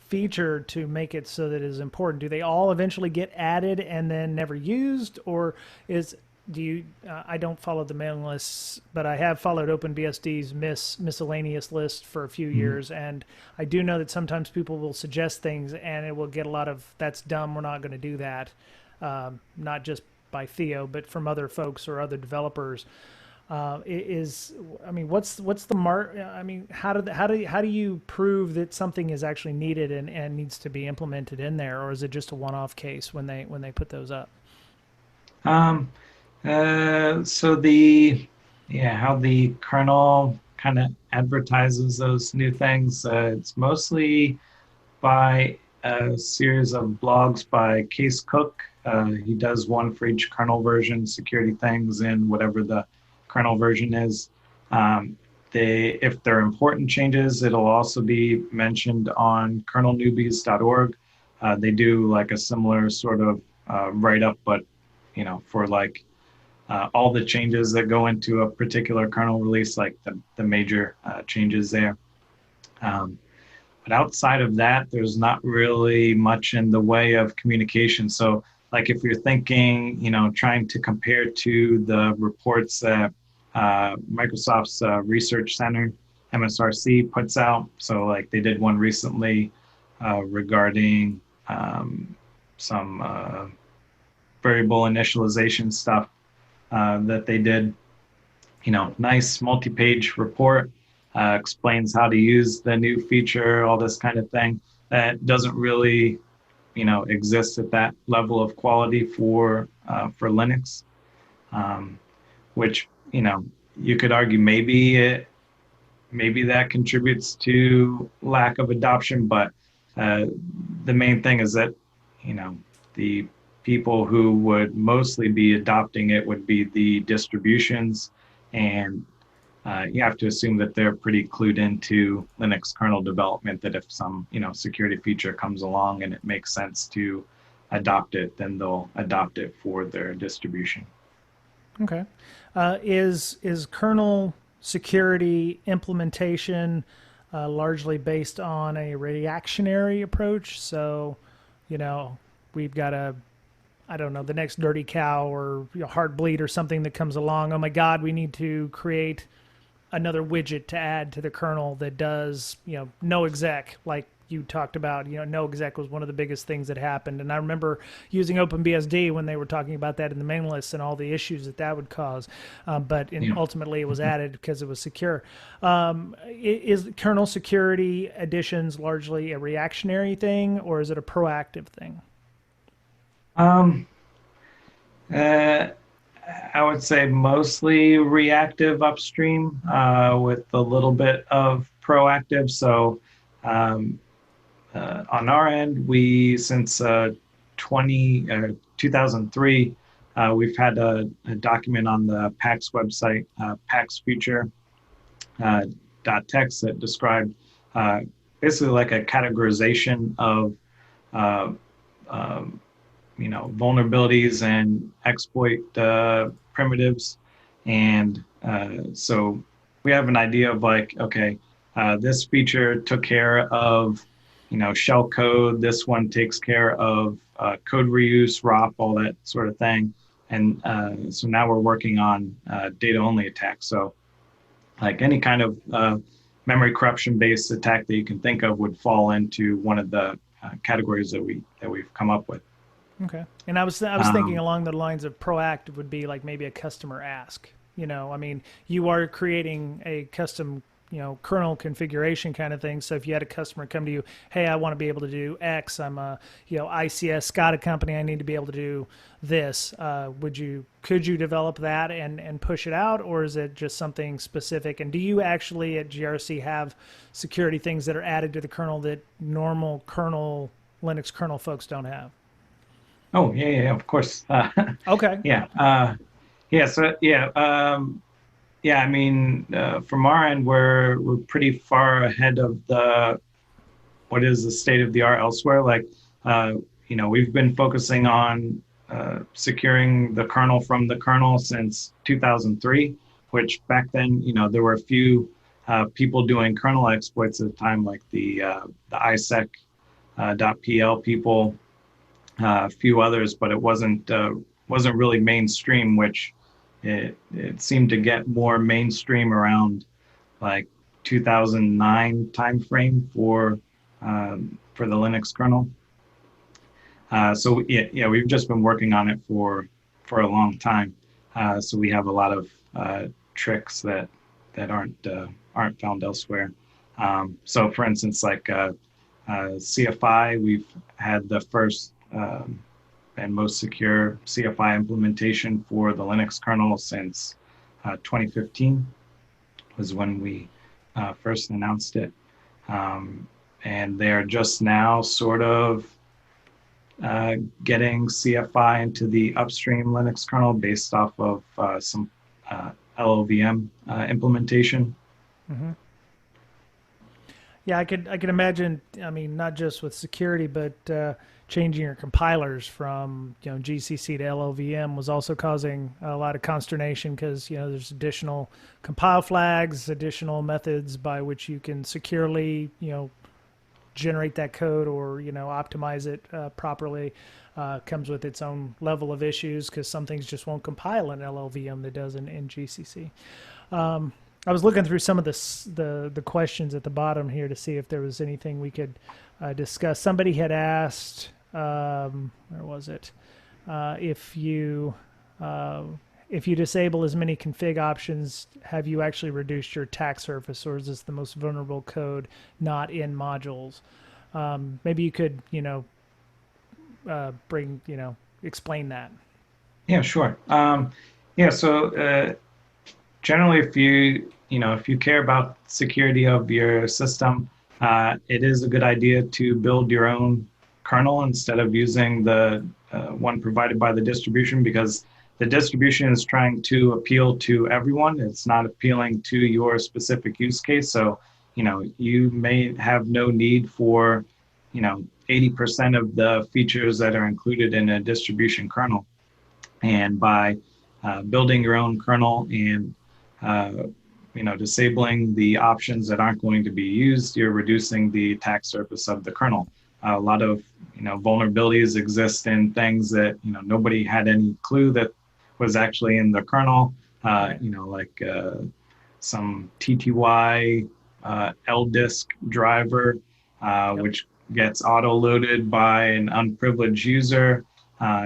feature to make it so that it is important? Do they all eventually get added and then never used, or I don't follow the mailing lists, but I have followed OpenBSD's miscellaneous list for a few years, and I do know that sometimes people will suggest things and it will get a lot of, that's dumb, we're not going to do that, not just by Theo, but from other folks or other developers. What's the how do you prove that something is actually needed and needs to be implemented in there, or is it just a one-off case when they put those up? How the kernel kind of advertises those new things, it's mostly by a series of blogs by Case Cook. He does one for each kernel version, security things in whatever the kernel version is. If there are important changes, it'll also be mentioned on kernelnewbies.org. They do like a similar sort of write-up, but for like all the changes that go into a particular kernel release, like the major changes there. But outside of that, there's not really much in the way of communication. So like if you're thinking, trying to compare to the reports that Microsoft's Research Center, MSRC, puts out. So like they did one recently regarding some variable initialization stuff that they did. Nice multi-page report, explains how to use the new feature, all this kind of thing. That doesn't really, exist at that level of quality for Linux, which, you could argue maybe that contributes to lack of adoption, but the main thing is that, the people who would mostly be adopting it would be the distributions, and you have to assume that they're pretty clued into Linux kernel development, that if some, security feature comes along and it makes sense to adopt it, then they'll adopt it for their distribution. Okay. Is kernel security implementation largely based on a reactionary approach? So, we've got the next dirty cow or Heartbleed or something that comes along. Oh my God, we need to create another widget to add to the kernel that does, no exec, like you talked about. No exec was one of the biggest things that happened. And I remember using OpenBSD when they were talking about that in the main list and all the issues that would cause. Ultimately it was added because it was secure. Is kernel security additions largely a reactionary thing, or is it a proactive thing? I would say mostly reactive upstream with a little bit of proactive. So on our end, since 2003, we've had a document on the PAX website, PAX Future .text, that described basically like a categorization of uh, um, vulnerabilities and exploit primitives. And so we have an idea of like, okay, this feature took care of, shell code. This one takes care of code reuse, ROP, all that sort of thing. And so now we're working on data-only attacks. So like any kind of memory corruption-based attack that you can think of would fall into one of the categories that we've come up with. Okay. And I was thinking along the lines of proactive would be like maybe a customer ask. I mean, you are creating a custom, kernel configuration kind of thing. So if you had a customer come to you, hey, I want to be able to do X. I'm a, ICS SCADA company. I need to be able to do this. Could you develop that and push it out, or is it just something specific? And do you actually at GRC have security things that are added to the kernel that normal Linux kernel folks don't have? Oh, yeah, of course. Okay. Yeah. I mean, from our end, we're pretty far ahead of what is the state of the art elsewhere. Like, we've been focusing on securing the kernel from the kernel since 2003, which back then, there were a few people doing kernel exploits at the time, like the isec.pl people. A few others, but it wasn't really mainstream, which it seemed to get more mainstream around like 2009 timeframe for the Linux kernel. So we've just been working on it for a long time. So we have a lot of tricks that aren't found elsewhere. So for instance, like CFI, we've had the first and most secure CFI implementation for the Linux kernel since 2015 was when we first announced it. And they're just now sort of getting CFI into the upstream Linux kernel based off of some LLVM implementation. Mm-hmm. Yeah, I could imagine. I mean, not just with security, but changing your compilers from GCC to LLVM was also causing a lot of consternation because there's additional compile flags, additional methods by which you can securely generate that code or optimize it properly. Comes with its own level of issues because some things just won't compile in LLVM that does in GCC. I was looking through some of the questions at the bottom here to see if there was anything we could discuss. Somebody had asked, where was it? If you disable as many config options, have you actually reduced your attack surface, or is this the most vulnerable code not in modules? Maybe you could, explain that. Yeah, sure. So generally, if you care about security of your system, it is a good idea to build your own kernel instead of using the one provided by the distribution, because the distribution is trying to appeal to everyone. It's not appealing to your specific use case. So, you may have no need for, 80% of the features that are included in a distribution kernel. And by building your own kernel and disabling the options that aren't going to be used, you're reducing the attack surface of the kernel. A lot of vulnerabilities exist in things that nobody had any clue that was actually in the kernel. Like some TTY LDisk driver, which gets auto-loaded by an unprivileged user.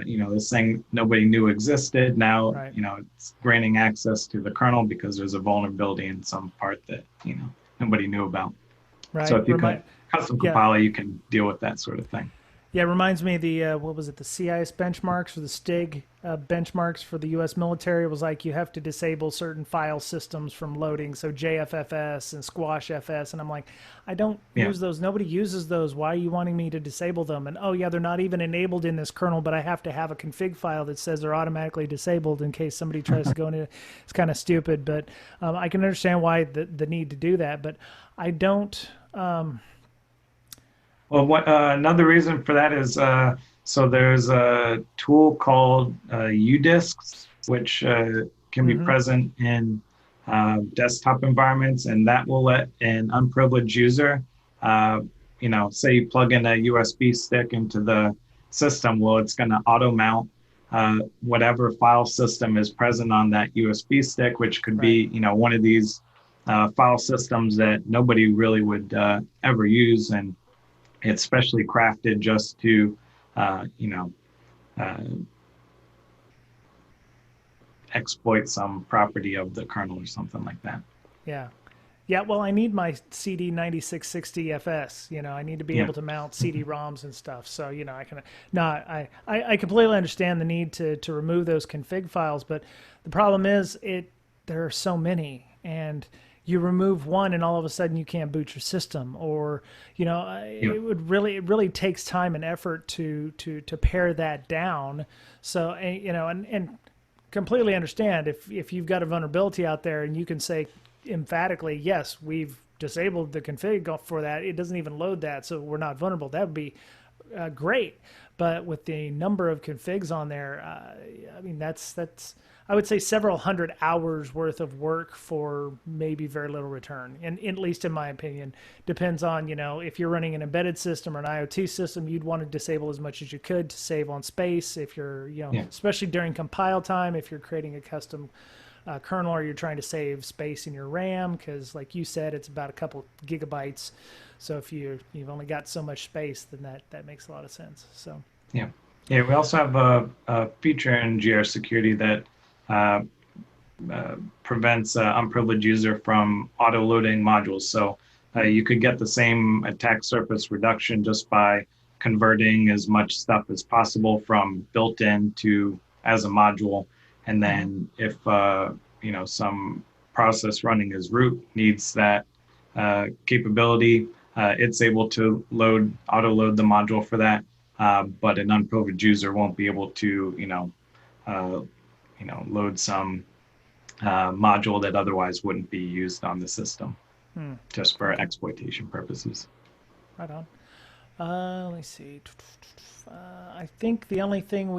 This thing nobody knew existed. Now, it's granting access to the kernel because there's a vulnerability in some part that, nobody knew about. Right. So if you can custom compiler, you can deal with that sort of thing. Yeah, it reminds me of the, the CIS benchmarks or the STIG benchmarks for the U.S. military. It was like you have to disable certain file systems from loading, so JFFS and SquashFS, and I'm like, I don't use those. Nobody uses those. Why are you wanting me to disable them? And, they're not even enabled in this kernel, but I have to have a config file that says they're automatically disabled in case somebody tries to go into it. It's kind of stupid, but I can understand why the need to do that, but I don't... Well, another reason for that is so there's a tool called udisks, which can be Mm-hmm. present in desktop environments, and that will let an unprivileged user, uh, say you plug in a USB stick into the system, well, it's going to auto mount whatever file system is present on that USB stick, which could Right. be, one of these file systems that nobody really would ever use, and it's specially crafted just to, uh, exploit some property of the kernel or something like that. Yeah. Yeah, well, I need my CD 9660 FS. I need to be Yeah. able to mount CD-ROMs and stuff. So, I can. No, I completely understand the need to remove those config files, but the problem is there are so many, and you remove one, and all of a sudden you can't boot your system, or Yeah. it really takes time and effort to pare that down. So, and completely understand if you've got a vulnerability out there and you can say emphatically, yes, we've disabled the config for that. It doesn't even load that, so we're not vulnerable. That would be great. But with the number of configs on there, I mean, that's I would say several hundred hours worth of work for maybe very little return. And at least in my opinion, depends on, if you're running an embedded system or an IoT system, you'd want to disable as much as you could to save on space. If you're, Yeah. especially during compile time, if you're creating a custom kernel or you're trying to save space in your RAM, because like you said, it's about a couple gigabytes. So if you've only got so much space, then that makes a lot of sense. So Yeah. Yeah. We also have a feature in grsecurity that uh, prevents unprivileged user from auto loading modules. So you could get the same attack surface reduction just by converting as much stuff as possible from built-in to as a module. And then if some process running as root needs that capability, it's able to auto load the module for that. But an unprivileged user won't be able to uh, load some module that otherwise wouldn't be used on the system, just for okay, exploitation purposes. right on. Let me see. I think the only thing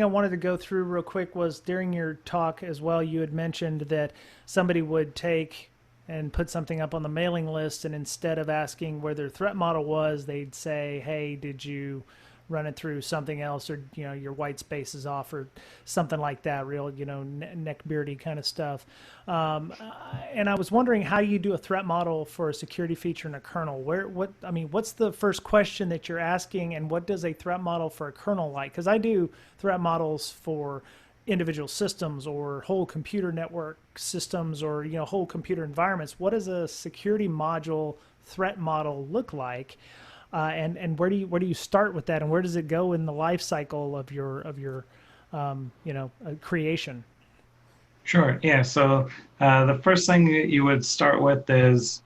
I wanted to go through real quick was during your talk as well. You had mentioned that somebody would take and put something up on the mailing list, and instead of asking where their threat model was, they'd say, "Hey, did you run it through something else, or your white space is off, or something like that." Real, neckbeardy kind of stuff. And I was wondering, how do you do a threat model for a security feature in a kernel? What's the first question that you're asking, and what does a threat model for a kernel like? Because I do threat models for individual systems or whole computer network systems, or whole computer environments. What does a security module threat model look like? And where do you start with that, and where does it go in the life cycle of your creation? Sure. Yeah. So the first thing that you would start with is,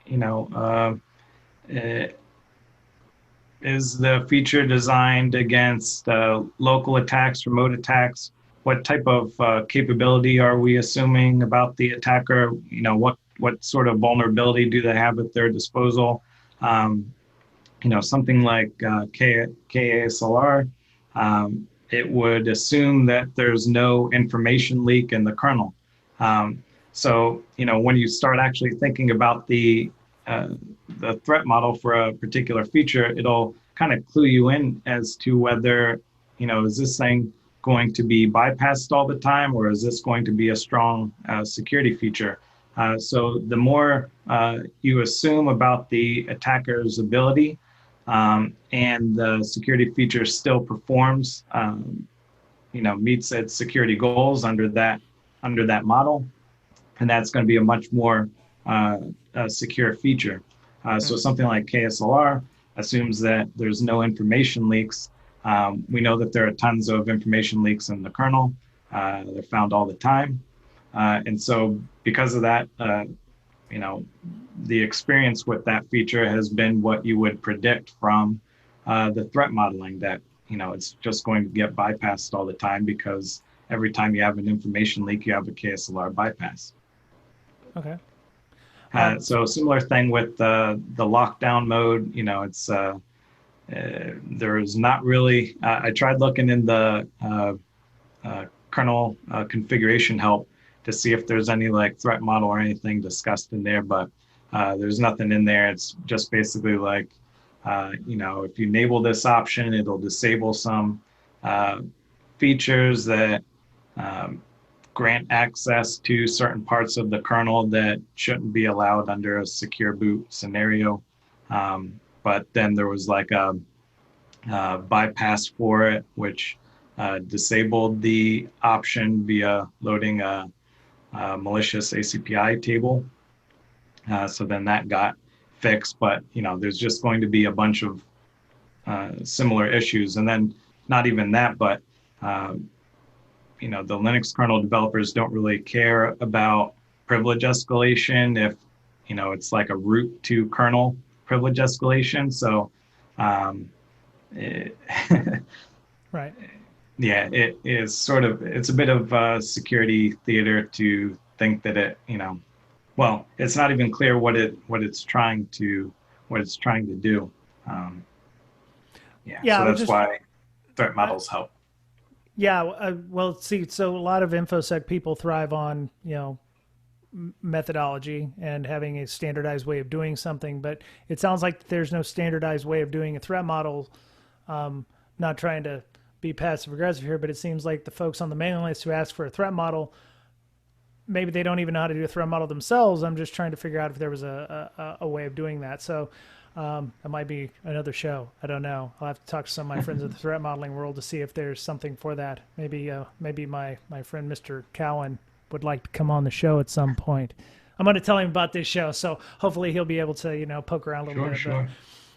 is the feature designed against local attacks, remote attacks? What type of capability are we assuming about the attacker? What sort of vulnerability do they have at their disposal? Something like KASLR, it would assume that there's no information leak in the kernel. So when you start actually thinking about the threat model for a particular feature, it'll kind of clue you in as to whether, is this thing going to be bypassed all the time, or is this going to be a strong security feature? So the more you assume about the attacker's ability, and the security feature still performs, meets its security goals under that model, and that's going to be a much more secure feature. So something like KSLR assumes that there's no information leaks. We know that there are tons of information leaks in the kernel. They're found all the time. And so because of that, the experience with that feature has been what you would predict from the threat modeling, that, it's just going to get bypassed all the time because every time you have an information leak, you have a KSLR bypass. Okay. So similar thing with the lockdown mode. It's there's not really, I tried looking in the kernel configuration help to see if there's any like threat model or anything discussed in there, but there's nothing in there. It's just basically like, if you enable this option, it'll disable some features that grant access to certain parts of the kernel that shouldn't be allowed under a secure boot scenario. But then there was like a bypass for it, which disabled the option via loading a malicious ACPI table. So then that got fixed, but there's just going to be a bunch of similar issues. And then not even that, but the Linux kernel developers don't really care about privilege escalation if it's like a root to kernel privilege escalation. So right. Yeah, it is sort of, it's a bit of security theater to think that well, it's not even clear what it's trying to do. So that's why threat models help. Yeah, well, see, so a lot of InfoSec people thrive on, methodology and having a standardized way of doing something, but it sounds like there's no standardized way of doing a threat model. Not trying to be passive aggressive here, but it seems like the folks on the mailing list who ask for a threat model, maybe they don't even know how to do a threat model themselves. I'm just trying to figure out if there was a way of doing that. So it might be another show. I don't know. I'll have to talk to some of my friends in the threat modeling world to see if there's something for that. Maybe my friend Mr. Cowan would like to come on the show at some point. I'm going to tell him about this show, so hopefully he'll be able to poke around a little bit. Sure.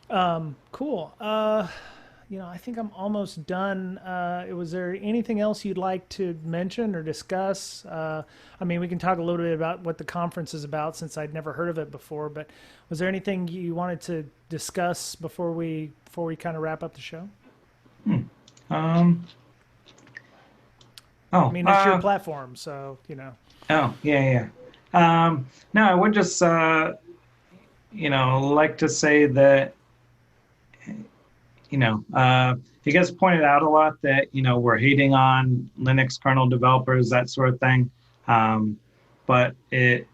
But, cool. I think I'm almost done. Was there anything else you'd like to mention or discuss? We can talk a little bit about what the conference is about since I'd never heard of it before, but was there anything you wanted to discuss before we kind of wrap up the show? It's your platform, so, Oh, yeah. No, I would just, like to say that, you guys pointed out a lot that, we're hating on Linux kernel developers, that sort of thing. But we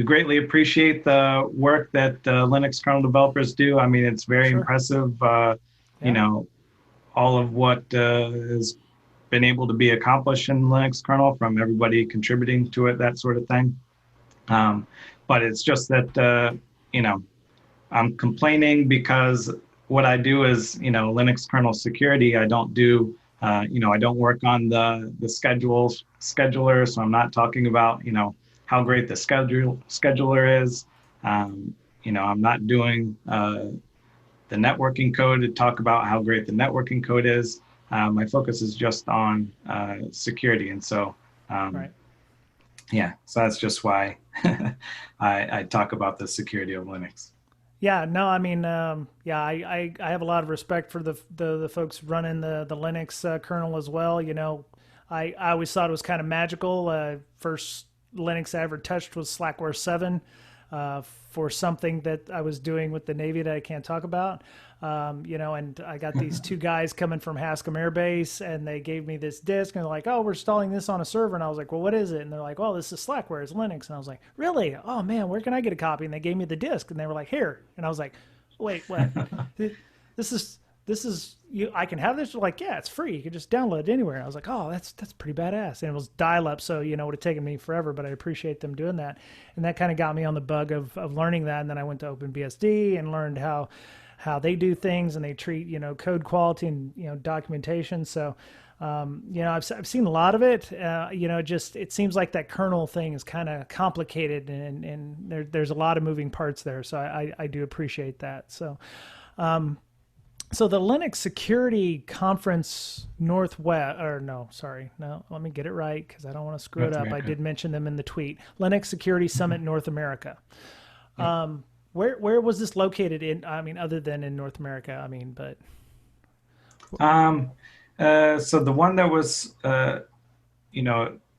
greatly appreciate the work that Linux kernel developers do. I mean, it's very impressive, all of what has been able to be accomplished in Linux kernel from everybody contributing to it, that sort of thing. But it's just that, I'm complaining because what I do is, Linux kernel security. I don't do, I don't work on the scheduler. So I'm not talking about, how great the scheduler is. I'm not doing the networking code to talk about how great the networking code is. My focus is just on security. And so, so that's just why I talk about the security of Linux. Yeah, no, I have a lot of respect for the folks running the Linux kernel as well. I always thought it was kind of magical. First Linux I ever touched was Slackware 7 for something that I was doing with the Navy that I can't talk about. And I got these two guys coming from Hascom Air Base, and they gave me this disk, and they're like, "Oh, we're installing this on a server." And I was like, "Well, what is it?" And they're like, "Well, this is Slackware, it's Linux." And I was like, "Really? Oh man, where can I get a copy?" And they gave me the disk, and they were like, "Here." And I was like, "Wait, what? This is you? I can have this?" They're like, "Yeah, it's free. You can just download it anywhere." And I was like, "Oh, that's pretty badass." And it was dial-up, so it would have taken me forever, but I appreciate them doing that. And that kind of got me on the bug of learning that. And then I went to OpenBSD and learned how they do things, and they treat code quality and documentation. So I've seen a lot of it. It seems like that kernel thing is kind of complicated, and there's a lot of moving parts there. So I do appreciate that. So so the Linux Security Conference Northwest, let me get it right because I don't want to screw it up. I did mention them in the tweet. Linux Security Summit North America. Where was this located in? Other than in North America, but. So the one that was, they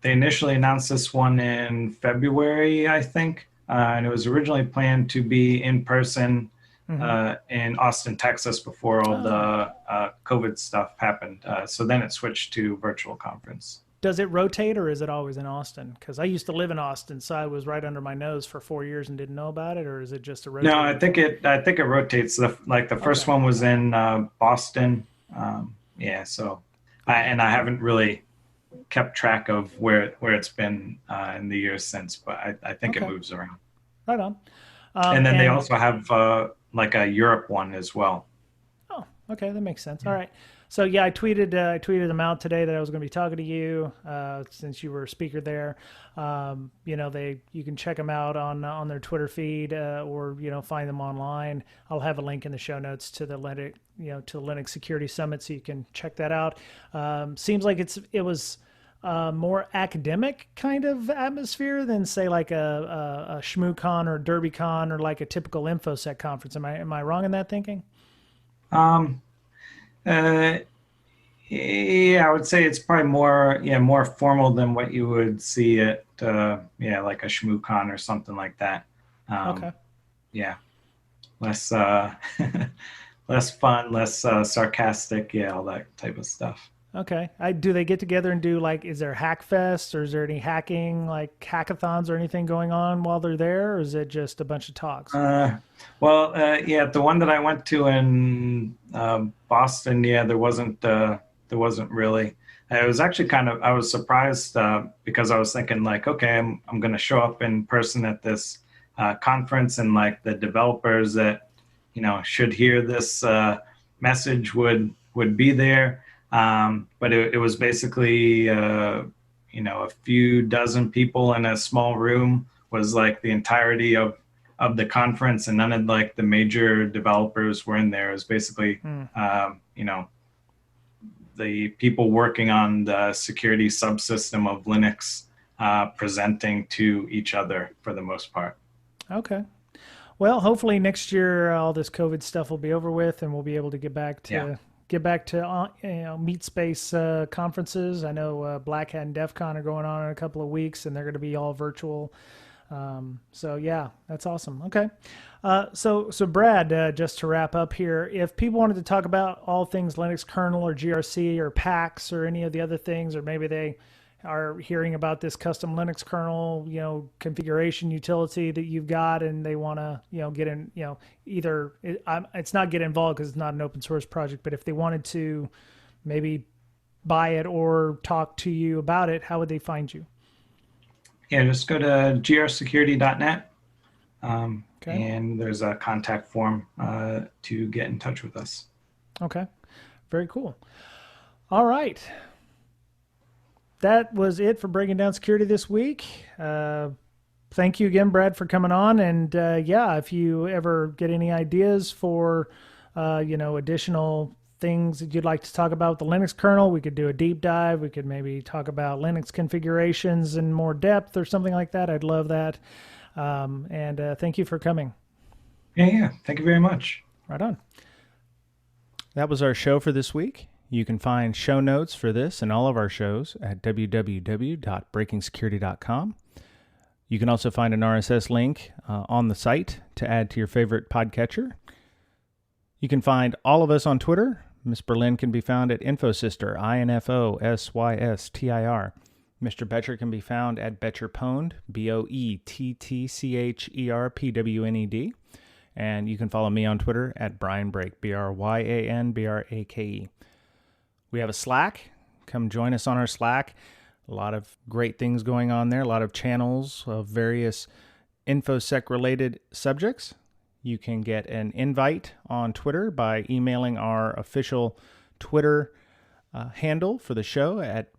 initially announced this one in February, I think, and it was originally planned to be in person in Austin, Texas, before all the COVID stuff happened. So then it switched to virtual conference. Does it rotate, or is it always in Austin? Because I used to live in Austin, so I was right under my nose for 4 years and didn't know about it. Or is it just a rotate? No, I think it rotates. The first one was in Boston. So I haven't really kept track of where it's been in the years since, but I think it moves around. Right on. And then they also have like a Europe one as well. Oh, okay, that makes sense. All right. So yeah, I tweeted them out today that I was going to be talking to you since you were a speaker there. You can check them out on their Twitter feed or find them online. I'll have a link in the show notes to the Linux Security Summit, so you can check that out. Seems like it was more academic kind of atmosphere than say like a ShmooCon or DerbyCon or like a typical InfoSec conference. Am I wrong in that thinking? Yeah, I would say it's probably more formal than what you would see at like a ShmooCon or something like that. Okay. Yeah, less less fun, less sarcastic. Yeah, all that type of stuff. Okay. Do they get together and do is there Hackfest, or is there any hacking, like hackathons or anything going on while they're there, or is it just a bunch of talks? The one that I went to in Boston, there wasn't really. It was actually I was surprised because I was thinking okay, I'm going to show up in person at this conference, and the developers that should hear this message would be there. But it was basically, a few dozen people in a small room was the entirety of the conference, and none of the major developers were in there. It was basically, the people working on the security subsystem of Linux presenting to each other for the most part. Okay. Well, hopefully next year all this COVID stuff will be over with, and we'll be able to get back to meet space conferences. I know Black Hat and DEF CON are going on in a couple of weeks, and they're going to be all virtual. So yeah, that's awesome. Okay. So Brad, just to wrap up here, if people wanted to talk about all things Linux kernel or GRC or PAX or any of the other things, or maybe they are hearing about this custom Linux kernel, configuration utility that you've got, and they want to, get in, it's not get involved because it's not an open source project, but if they wanted to maybe buy it or talk to you about it, how would they find you? Yeah, just go to grsecurity.net, and there's a contact form to get in touch with us. Okay, very cool. All right. That was it for Breaking Down Security this week. Thank you again, Brad, for coming on. And if you ever get any ideas for, additional things that you'd like to talk about with the Linux kernel, we could do a deep dive. We could maybe talk about Linux configurations in more depth or something like that. I'd love that. And thank you for coming. Yeah. Thank you very much. Right on. That was our show for this week. You can find show notes for this and all of our shows at www.breakingsecurity.com. You can also find an RSS link on the site to add to your favorite podcatcher. You can find all of us on Twitter. Miss Berlin can be found at InfoSyster, INFOSYSTIR. Mr. Betcher can be found at BetcherPwned, BOETTCHERPWNED. And you can follow me on Twitter at Brian Brake, BRYANBRAKE. We have a Slack. Come join us on our Slack. A lot of great things going on there. A lot of channels of various InfoSec-related subjects. You can get an invite on Twitter by emailing our official Twitter handle for the show at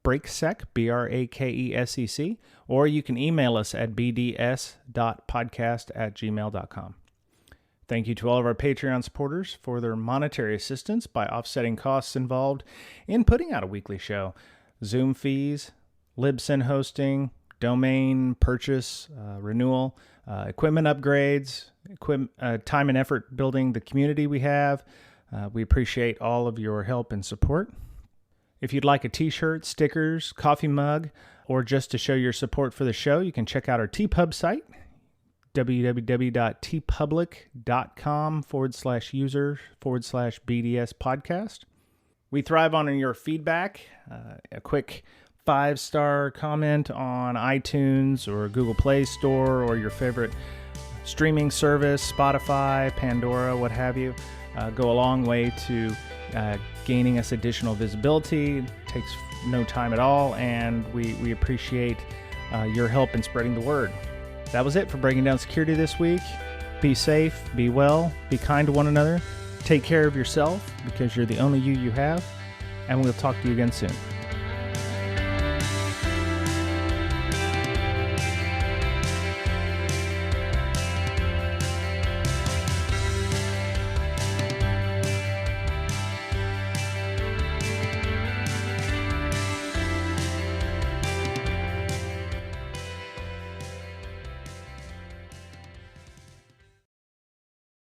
BrakeSec, BRAKESEC, or you can email us at bds.podcast@gmail.com. Thank you to all of our Patreon supporters for their monetary assistance by offsetting costs involved in putting out a weekly show. Zoom fees, Libsyn hosting, domain purchase, renewal, equipment upgrades, time and effort building the community we have. We appreciate all of your help and support. If you'd like a t-shirt, stickers, coffee mug, or just to show your support for the show, you can check out our TPub site, www.tpublic.com/user/BDS podcast. We thrive on your feedback. A quick 5-star comment on iTunes or Google Play Store or your favorite streaming service, Spotify, Pandora, what have you, go a long way to gaining us additional visibility. It takes no time at all, and we appreciate your help in spreading the word. That was it for Breaking Down Security this week. Be safe, be well, be kind to one another, take care of yourself because you're the only you have, and we'll talk to you again soon.